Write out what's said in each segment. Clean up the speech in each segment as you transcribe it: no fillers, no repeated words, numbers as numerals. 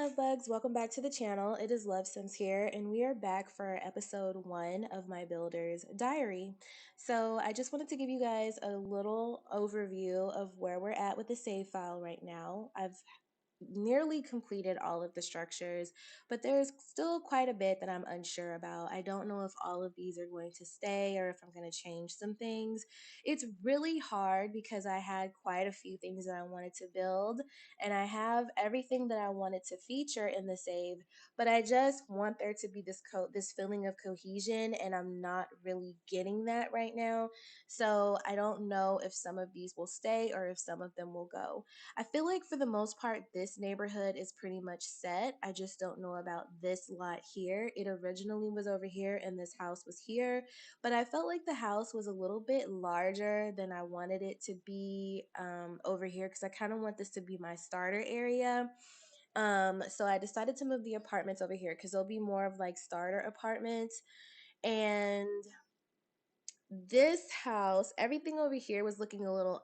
love bugs? Welcome back to the channel. It is Love Sims here, and we are back for episode 1 of my builder's diary. So, I just wanted to give you guys a little overview of where we're at with the save file right now. I've nearly completed all of the structures, but there's still quite a bit that I'm unsure about. I don't know if all of these are going to stay or if I'm going to change some things. It's really hard because I had quite a few things that I wanted to build, and I have everything that I wanted to feature in the save, but I just want there to be this feeling of cohesion, and I'm not really getting that right now. So I don't know if some of these will stay or if some of them will go. I feel like for the most part, this neighborhood is pretty much set. I just don't know about this lot here. It originally was over here and this house was here, but I felt like the house was a little bit larger than I wanted it to be over here because I kind of want this to be my starter area. So I decided to move the apartments over here because they'll be more of like starter apartments. And this house, everything over here was looking a little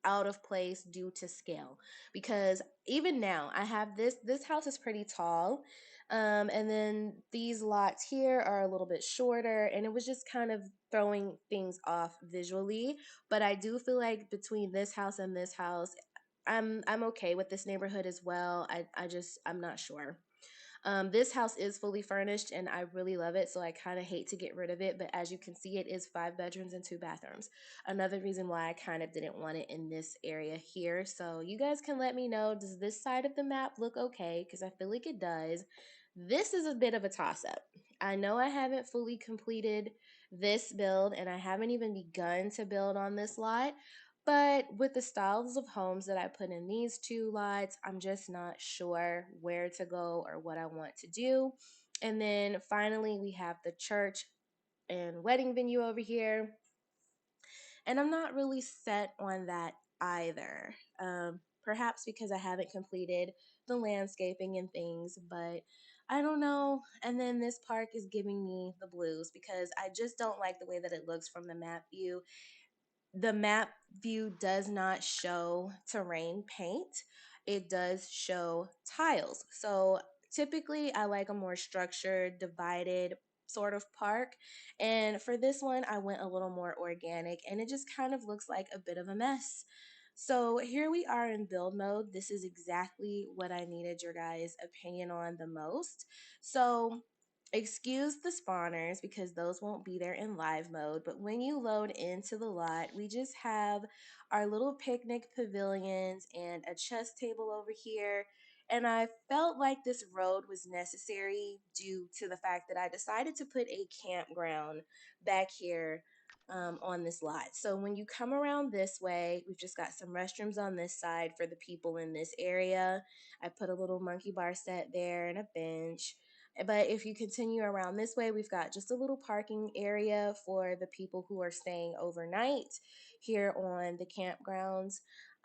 out of place due to scale, because even now I have this house is pretty tall, and then these lots here are a little bit shorter, and it was just kind of throwing things off visually. But I do feel like between this house and this house, I'm okay with this neighborhood as well. I'm not sure. This house is fully furnished and I really love it, so I kind of hate to get rid of it. But as you can see, it is 5 bedrooms and 2 bathrooms. Another reason why I kind of didn't want it in this area here. So you guys can let me know, does this side of the map look okay? Because I feel like it does. This is a bit of a toss up. I know I haven't fully completed this build and I haven't even begun to build on this lot. But with the styles of homes that I put in these two lots, I'm just not sure where to go or what I want to do. And then finally, we have the church and wedding venue over here. And I'm not really set on that either. Perhaps because I haven't completed the landscaping and things, but I don't know. And then this park is giving me the blues because I just don't like the way that it looks from the map view. The map view does not show terrain paint. It does show tiles. So typically I like a more structured, divided sort of park. And for this one, I went a little more organic and it just kind of looks like a bit of a mess. So here we are in build mode. This is exactly what I needed your guys' opinion on the most. So excuse the spawners because those won't be there in live mode, but when you load into the lot, we just have our little picnic pavilions and a chess table over here. And I felt like this road was necessary due to the fact that I decided to put a campground back here on this lot. So when you come around this way, we've just got some restrooms on this side for the people in this area. I put a little monkey bar set there and a bench. But if you continue around this way, we've got just a little parking area for the people who are staying overnight here on the campgrounds.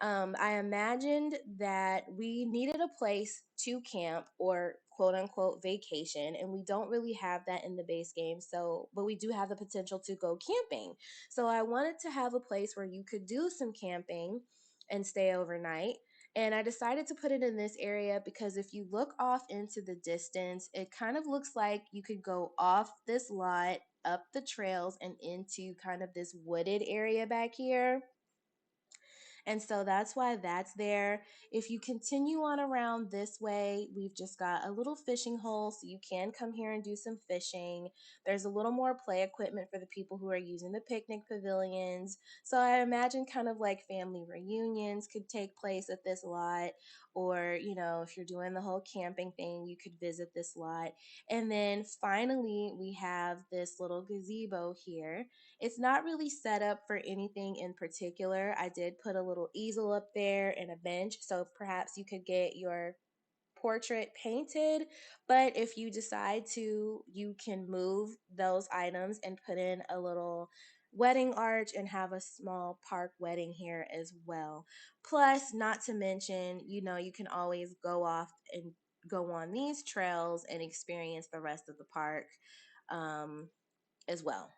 I imagined that we needed a place to camp or quote unquote vacation, and we don't really have that in the base game. So, but we do have the potential to go camping. So, I wanted to have a place where you could do some camping and stay overnight. And I decided to put it in this area because if you look off into the distance, it kind of looks like you could go off this lot, up the trails, and into kind of this wooded area back here. And so that's why that's there. If you continue on around this way, we've just got a little fishing hole, so you can come here and do some fishing. There's a little more play equipment for the people who are using the picnic pavilions. So I imagine kind of like family reunions could take place at this lot, or, if you're doing the whole camping thing, you could visit this lot. And then finally, we have this little gazebo here. It's not really set up for anything in particular. I did put a little easel up there and a bench, so perhaps you could get your portrait painted. But if you decide to, you can move those items and put in a little wedding arch and have a small park wedding here as well. Plus, not to mention, you can always go off and go on these trails and experience the rest of the park as well.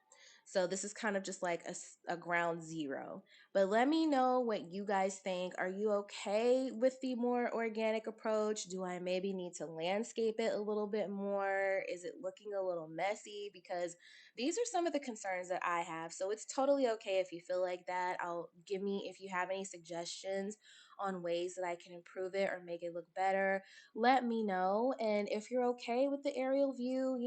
So this is kind of just like a ground zero. But let me know what you guys think. Are you okay with the more organic approach? Do I maybe need to landscape it a little bit more? Is it looking a little messy? Because these are some of the concerns that I have. So it's totally okay if you feel like that. I'll give me if you have any suggestions on ways that I can improve it or make it look better, let me know. And if you're okay with the aerial view,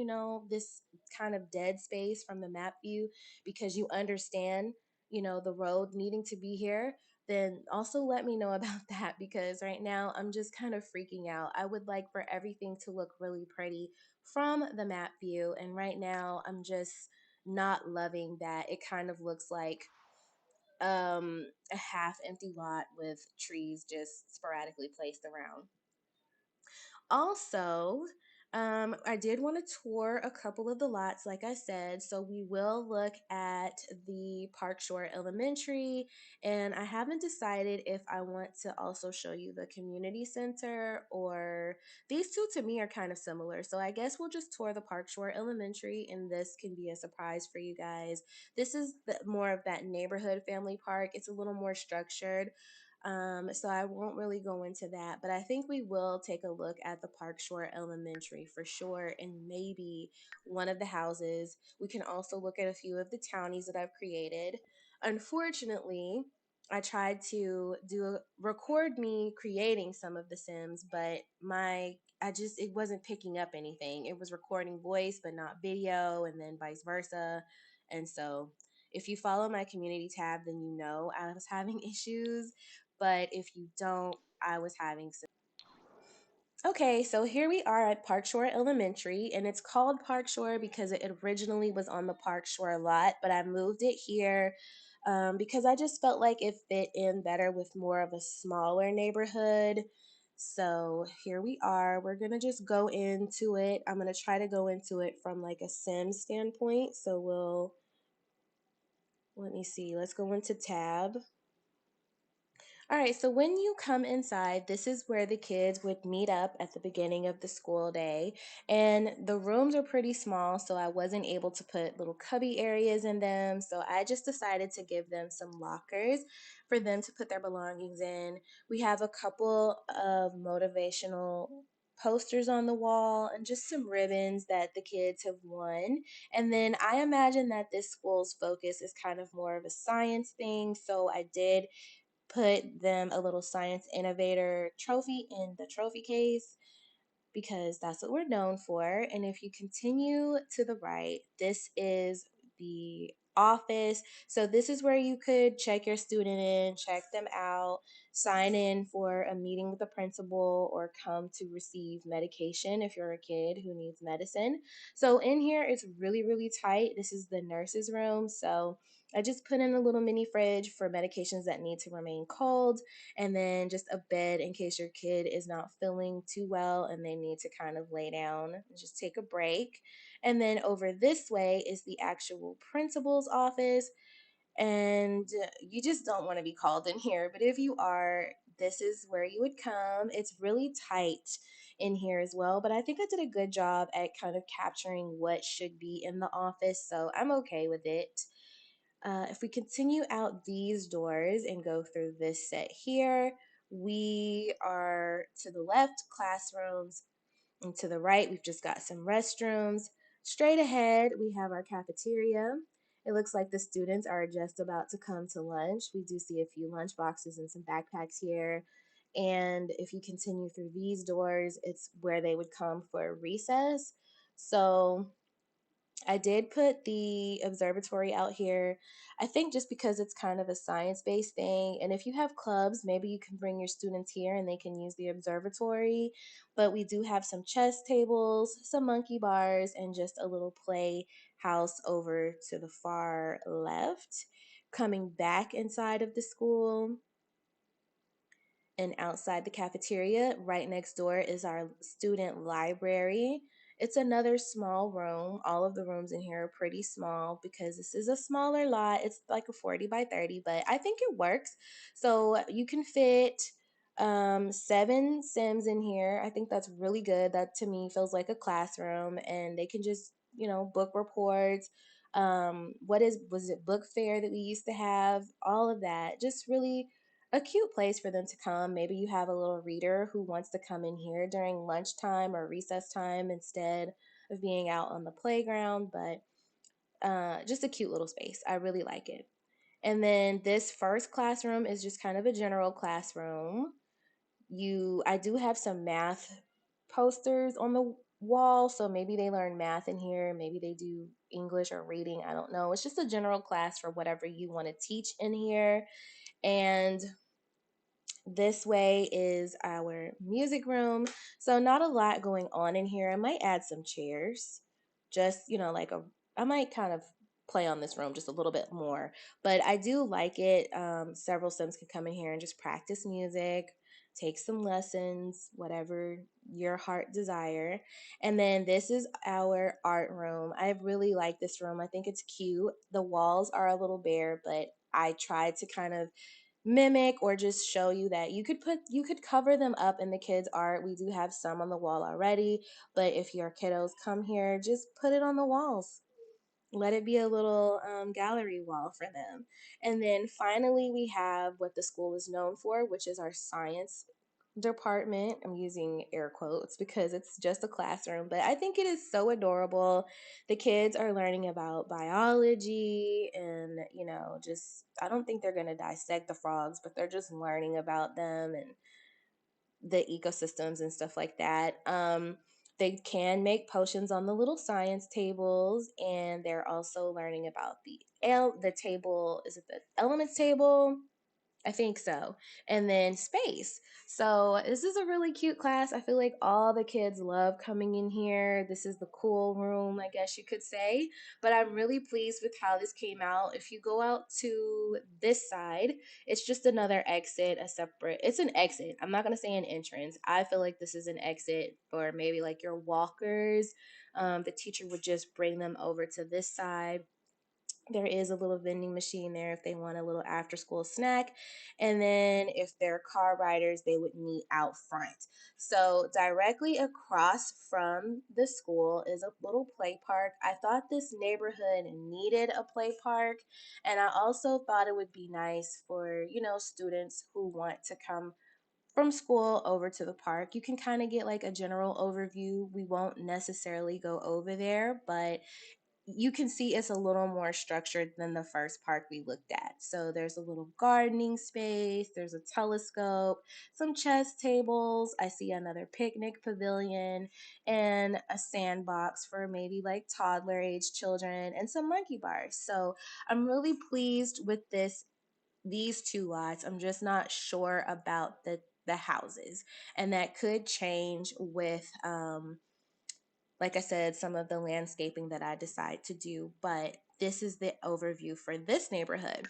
this kind of dead space from the map view because you understand, the road needing to be here, then also let me know about that because right now I'm just kind of freaking out. I would like for everything to look really pretty from the map view. And right now I'm just not loving that it kind of looks like a half empty lot with trees just sporadically placed around. Also, I did want to tour a couple of the lots, like I said. So we will look at the Park Shore Elementary, and I haven't decided if I want to also show you the community center or these two to me are kind of similar. So I guess we'll just tour the Park Shore Elementary, and this can be a surprise for you guys. This is more of that neighborhood family park. It's a little more structured. So I won't really go into that, but I think we will take a look at the Park Shore Elementary for sure, and maybe one of the houses. We can also look at a few of the townies that I've created. Unfortunately, I tried to record me creating some of the Sims, but it wasn't picking up anything. It was recording voice but not video, and then vice versa. And so if you follow my community tab, then you know I was having issues, but if you don't, I was having some. Okay, so here we are at Park Shore Elementary, and it's called Park Shore because it originally was on the Park Shore lot, but I moved it here because I just felt like it fit in better with more of a smaller neighborhood. So here we are. We're going to just go into it. I'm going to try to go into it from like a Sims standpoint. So let me see, let's go into tab. All right, so when you come inside, this is where the kids would meet up at the beginning of the school day. And the rooms are pretty small, so I wasn't able to put little cubby areas in them. So I just decided to give them some lockers for them to put their belongings in. We have a couple of motivational posters on the wall and just some ribbons that the kids have won. And then I imagine that this school's focus is kind of more of a science thing. So I did put them a little science innovator trophy in the trophy case because that's what we're known for. And if you continue to the right, this is the office. So this is where you could check your student in, check them out, sign in for a meeting with the principal, or come to receive medication if you're a kid who needs medicine. So in here, it's really, really tight. This is the nurse's room. So I just put in a little mini fridge for medications that need to remain cold, and then just a bed in case your kid is not feeling too well and they need to kind of lay down and just take a break. And then over this way is the actual principal's office. And you just don't want to be called in here. But if you are, this is where you would come. It's really tight in here as well. But I think I did a good job at kind of capturing what should be in the office. So I'm okay with it. If we continue out these doors and go through this set here, we are to the left, classrooms, and to the right, we've just got some restrooms. Straight ahead, we have our cafeteria. It looks like the students are just about to come to lunch. We do see a few lunch boxes and some backpacks here. And if you continue through these doors, it's where they would come for recess. So I did put the observatory out here. I think just because it's kind of a science based thing. And if you have clubs, maybe you can bring your students here and they can use the observatory. But we do have some chess tables, some monkey bars, and just a little play house over to the far left. Coming back inside of the school, and outside the cafeteria, right next door, is our student library. It's another small room. All of the rooms in here are pretty small because this is a smaller lot. It's like a 40 by 30, but I think it works. So you can fit 7 Sims in here. I think that's really good. That to me feels like a classroom, and they can just, book reports. What is was it book fair that we used to have? All of that. Just really a cute place for them to come. Maybe you have a little reader who wants to come in here during lunchtime or recess time instead of being out on the playground, but just a cute little space. I really like it. And then this first classroom is just kind of a general classroom. I do have some math posters on the wall, so maybe they learn math in here, maybe they do English or reading, I don't know. It's just a general class for whatever you want to teach in here. And this way is our music room. So not a lot going on in here. I might add some chairs. Just, I might kind of play on this room just a little bit more. But I do like it. Several Sims can come in here and just practice music, take some lessons, whatever your heart desire. And then this is our art room. I really like this room. I think it's cute. The walls are a little bare, but I tried to kind of mimic or just show you that you could cover them up in the kids art. We do have some on the wall already, but if your kiddos come here, just put it on the walls. Let it be a little gallery wall for them. And then finally we have what the school is known for, which is our science department. I'm using air quotes because it's just a classroom, but I think it is so adorable. The kids are learning about biology and, just I don't think they're going to dissect the frogs, but they're just learning about them and the ecosystems and stuff like that. They can make potions on the little science tables, and they're also learning about the table. Is it the elements table? I think so. And then space. So this is a really cute class. I feel like all the kids love coming in here. This is the cool room, I guess you could say. But I'm really pleased with how this came out. If you go out to this side, it's just another exit, it's an exit. I'm not going to say an entrance. I feel like this is an exit for maybe like your walkers. The teacher would just bring them over to this side. There is a little vending machine there if they want a little after school snack. And then if they're car riders, they would meet out front. So directly across from the school is a little play park. I thought this neighborhood needed a play park. And I also thought it would be nice for, students who want to come from school over to the park. You can kind of get like a general overview. We won't necessarily go over there, but you can see it's a little more structured than the first park we looked at. So there's a little gardening space, there's a telescope, some chess tables. I see another picnic pavilion and a sandbox for maybe like toddler age children and some monkey bars. So I'm really pleased with these two lots. I'm just not sure about the houses, and that could change with like I said, some of the landscaping that I decide to do, but this is the overview for this neighborhood.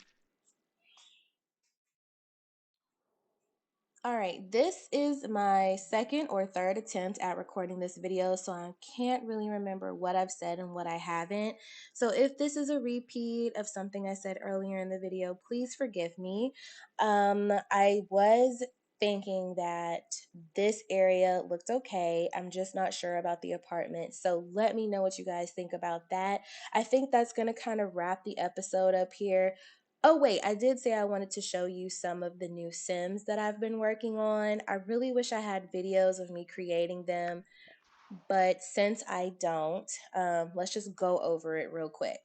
All right, this is my second or third attempt at recording this video, so I can't really remember what I've said and what I haven't. So if this is a repeat of something I said earlier in the video, please forgive me. I was thinking that this area looked okay. I'm just not sure about the apartment. So let me know what you guys think about that. I think that's going to kind of wrap the episode up here. Oh, wait, I did say I wanted to show you some of the new Sims that I've been working on. I really wish I had videos of me creating them, but since I don't, let's just go over it real quick.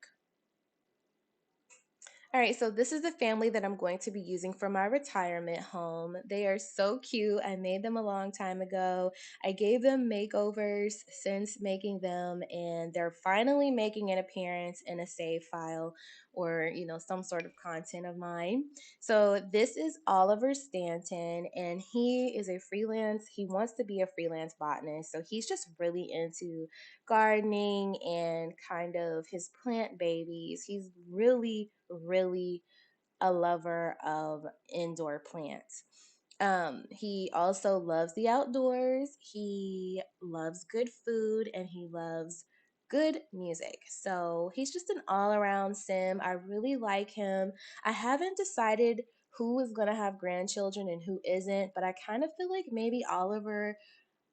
All right, so this is the family that I'm going to be using for my retirement home. They are so cute. I made them a long time ago. I gave them makeovers since making them, and they're finally making an appearance in a save file or, some sort of content of mine. So this is Oliver Stanton, and he wants to be a freelance botanist. So he's just really into gardening and kind of his plant babies. He's really, really a lover of indoor plants. He also loves the outdoors. He loves good food and he loves good music. So he's just an all around sim. I really like him. I haven't decided who is going to have grandchildren and who isn't, but I kind of feel like maybe Oliver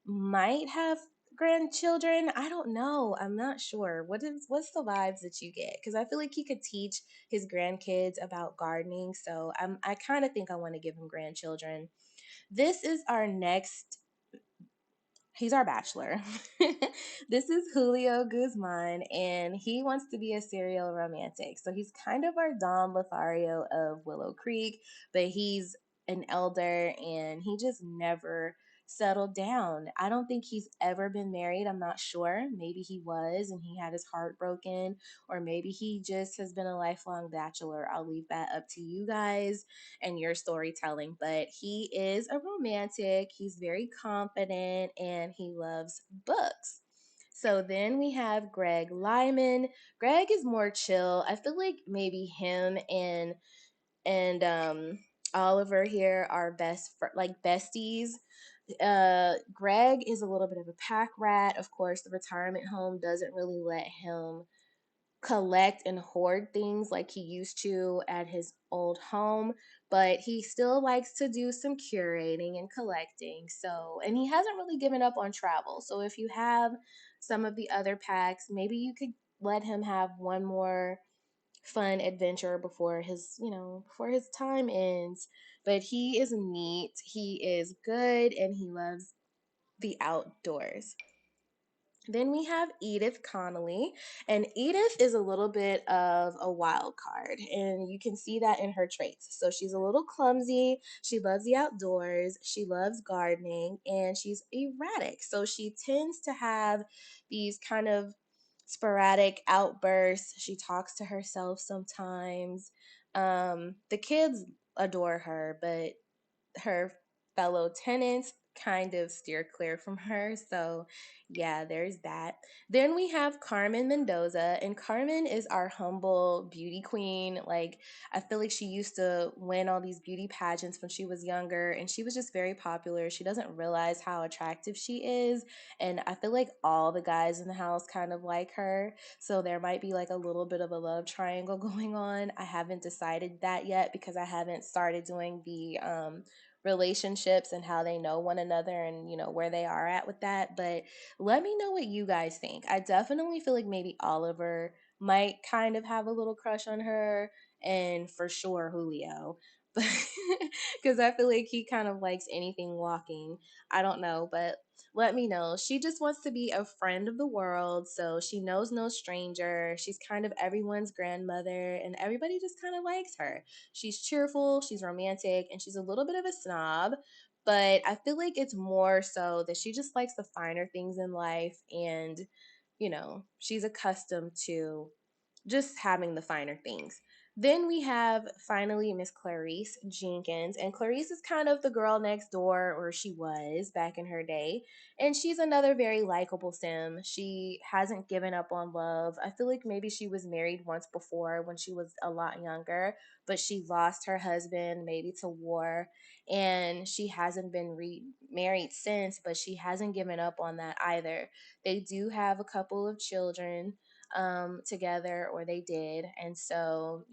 might have grandchildren. I don't know. I'm not sure. What's the vibes that you get? Because I feel like he could teach his grandkids about gardening. So I kind of think I want to give him grandchildren. This is our next. He's our bachelor. This is Julio Guzman, and he wants to be a serial romantic. So he's kind of our Don Lothario of Willow Creek, but he's an elder and he just never settled down. I don't think he's ever been married. I'm not sure. Maybe he was and he had his heart broken, or maybe he just has been a lifelong bachelor. I'll leave that up to you guys and your storytelling. But he is a romantic, he's very confident, and he loves books. So then we have Greg Lyman. Greg is more chill. I feel like maybe him and Oliver here are like besties. Greg is a little bit of a pack rat. Of course, the retirement home doesn't really let him collect and hoard things like he used to at his old home, but he still likes to do some curating and collecting. So, and he hasn't really given up on travel. So, if you have some of the other packs, maybe you could let him have one more fun adventure before before his time ends. But he is neat, he is good, and he loves the outdoors. Then we have Edith Connolly, and Edith is a little bit of a wild card, and you can see that in her traits. So she's a little clumsy, she loves the outdoors, she loves gardening, and she's erratic. So she tends to have these kind of sporadic outbursts. She talks to herself sometimes. The kids adore her, but her fellow tenants kind of steer clear from her. So, yeah, there's that. Then we have Carmen Mendoza, and Carmen is our humble beauty queen. Like, I feel like she used to win all these beauty pageants when she was younger, and she was just very popular. She doesn't realize how attractive she is, and I feel like all the guys in the house kind of like her. So, there might be like a little bit of a love triangle going on. I haven't decided that yet because I haven't started doing the relationships and how they know one another and where they are at with that. But let me know what you guys think. I definitely feel like maybe Oliver might kind of have a little crush on her, and for sure Julio. But because I feel like he kind of likes anything walking. I don't know, but let me know. She just wants to be a friend of the world, so she knows no stranger. She's kind of everyone's grandmother, and everybody just kind of likes her. She's cheerful, she's romantic, and she's a little bit of a snob. But I feel like it's more so that she just likes the finer things in life, and, she's accustomed to just having the finer things. Then we have finally Miss Clarice Jenkins, and Clarice is kind of the girl next door, or she was back in her day, and she's another very likable sim. She hasn't given up on love. I feel like maybe she was married once before when she was a lot younger, but she lost her husband maybe to war, and she hasn't been remarried since, but she hasn't given up on that either. They do have a couple of children together, or they did. And so,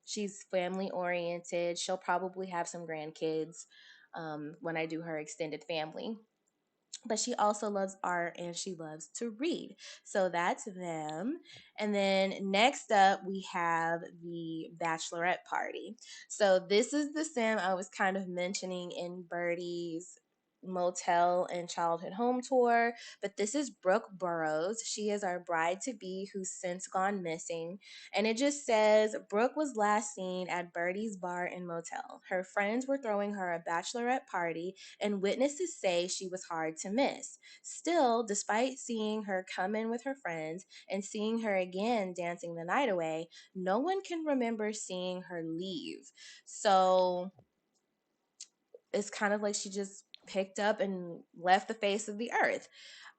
she's family oriented. She'll probably have some grandkids when I do her extended family, but she also loves art and she loves to read. So that's them. And then next up, we have the bachelorette party. So this is the sim I was kind of mentioning in Birdie's motel and childhood home tour, but this is Brooke Burrows. She is our bride to be who's since gone missing, and it just says Brooke was last seen at Birdie's bar and motel. Her friends were throwing her a bachelorette party, and witnesses say she was hard to miss. Still, despite seeing her come in with her friends and seeing her again dancing the night away, no one can remember seeing her leave. So it's kind of like she just picked up and left the face of the earth.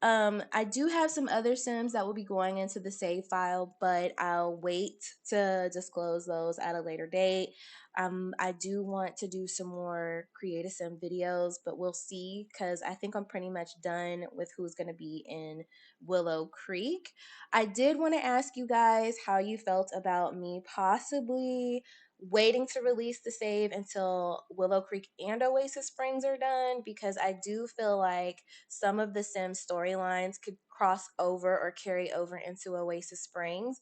I do have some other Sims that will be going into the save file, but I'll wait to disclose those at a later date. I do want to do some more Create a Sim videos, but we'll see because I think I'm pretty much done with who's going to be in Willow Creek. I did want to ask you guys how you felt about me possibly waiting to release the save until Willow Creek and Oasis Springs are done, because I do feel like some of the Sims storylines could cross over or carry over into Oasis Springs.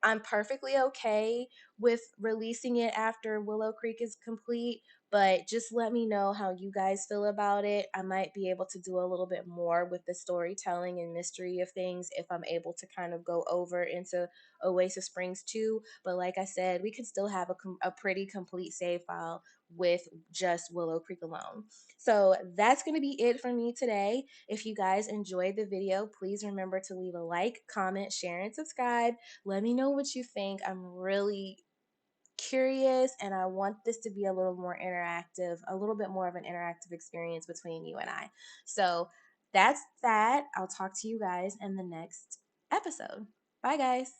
I'm perfectly okay with releasing it after Willow Creek is complete, but just let me know how you guys feel about it. I might be able to do a little bit more with the storytelling and mystery of things if I'm able to kind of go over into Oasis Springs too. But like I said, we could still have a pretty complete save file with just Willow Creek alone. So that's going to be it for me today. If you guys enjoyed the video, please remember to leave a like, comment, share, and subscribe. Let me know what you think. I'm really curious, and I want this to be a little more interactive, a little bit more of an interactive experience between you and I. So that's that. I'll talk to you guys in the next episode. Bye, guys.